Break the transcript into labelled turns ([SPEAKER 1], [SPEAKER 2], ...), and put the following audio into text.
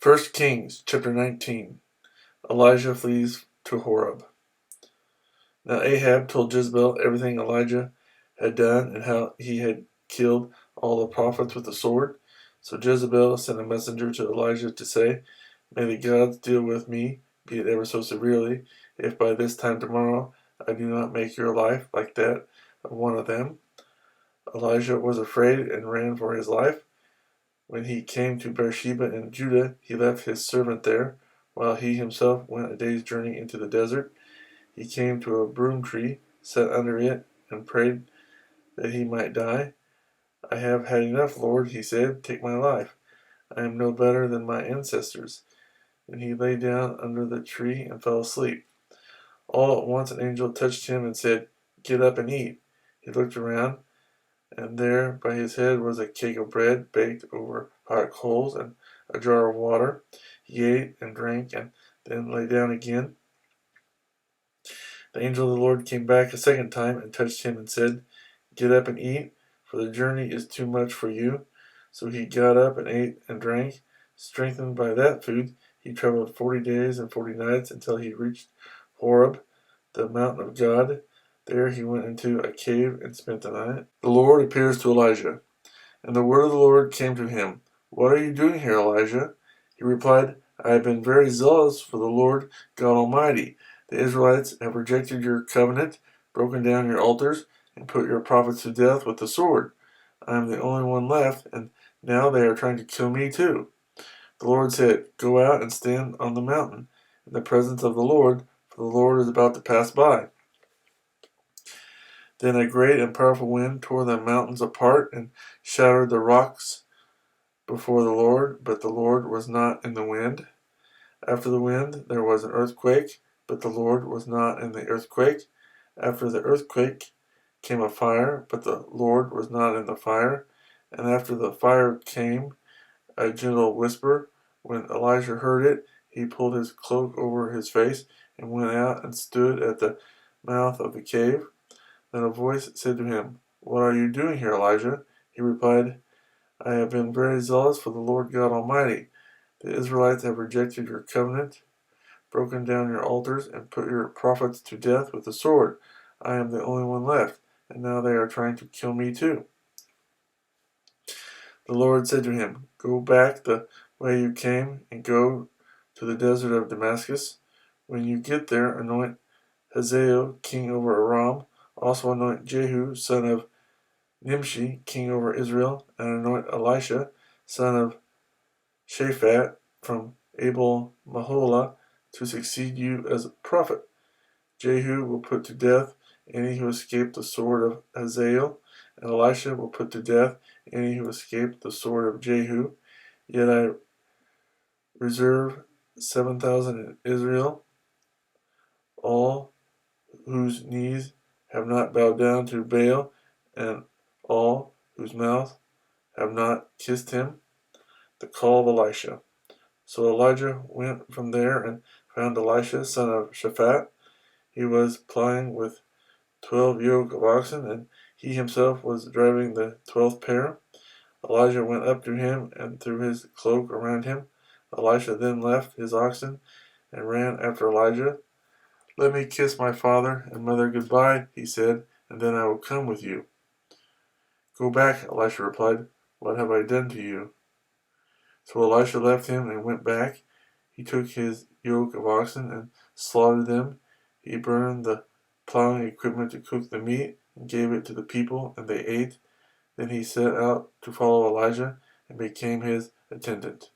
[SPEAKER 1] 1 Kings chapter 19. Elijah flees to Horeb. Now Ahab told Jezebel everything Elijah had done and how he had killed all the prophets with the sword. So Jezebel sent a messenger to Elijah to say, "May the gods deal with me, be it ever so severely, if by this time tomorrow I do not make your life like that of one of them." Elijah was afraid and ran for his life. When he came to Beersheba in Judah, he left his servant there, while he himself went a day's journey into the desert. He came to a broom tree, sat under it, and prayed that he might die. "I have had enough, Lord," he said. "Take my life. I am no better than my ancestors." And he lay down under the tree and fell asleep. All at once an angel touched him and said, "Get up and eat." He looked around, and there by his head was a cake of bread baked over hot coals and a jar of water. He ate and drank and then lay down again. The angel of the Lord came back a second time and touched him and said, "Get up and eat, for the journey is too much for you." So he got up and ate and drank. Strengthened by that food, he traveled 40 days and 40 nights until he reached Horeb, the mountain of God. There he went into a cave and spent the night. The Lord appears to Elijah, and the word of the Lord came to him. "What are you doing here, Elijah?" He replied, "I have been very zealous for the Lord God Almighty. The Israelites have rejected your covenant, broken down your altars, and put your prophets to death with the sword. I am the only one left, and now they are trying to kill me too." The Lord said, "Go out and stand on the mountain in the presence of the Lord, for the Lord is about to pass by." Then a great and powerful wind tore the mountains apart and shattered the rocks before the Lord, but the Lord was not in the wind. After the wind there was an earthquake, but the Lord was not in the earthquake. After the earthquake came a fire, but the Lord was not in the fire. And after the fire came a gentle whisper. When Elijah heard it, he pulled his cloak over his face and went out and stood at the mouth of the cave. Then a voice said to him, "What are you doing here, Elijah?" He replied, "I have been very zealous for the Lord God Almighty. The Israelites have rejected your covenant, broken down your altars, and put your prophets to death with the sword. I am the only one left, and now they are trying to kill me too." The Lord said to him, "Go back the way you came and go to the desert of Damascus. When you get there, anoint Hazael king over Aram. Also anoint Jehu son of Nimshi king over Israel, and anoint Elisha son of Shaphat from Abel Maholah to succeed you as a prophet. Jehu will put to death any who escaped the sword of Hazael, and Elisha will put to death any who escaped the sword of Jehu. Yet I reserve 7,000 in Israel, all whose knees have not bowed down to Baal, and all whose mouths have not kissed him." The call of Elisha. So Elijah went from there and found Elisha son of Shaphat. He was plying with 12 yoke of oxen, and he himself was driving the 12th pair. Elijah went up to him and threw his cloak around him. Elisha then left his oxen and ran after Elijah. "Let me kiss my father and mother goodbye," he said, "and then I will come with you." "Go back," Elisha replied. "What have I done to you?" So Elisha left him and went back. He took his yoke of oxen and slaughtered them. He burned the plowing equipment to cook the meat and gave it to the people, and they ate. Then he set out to follow Elijah and became his attendant.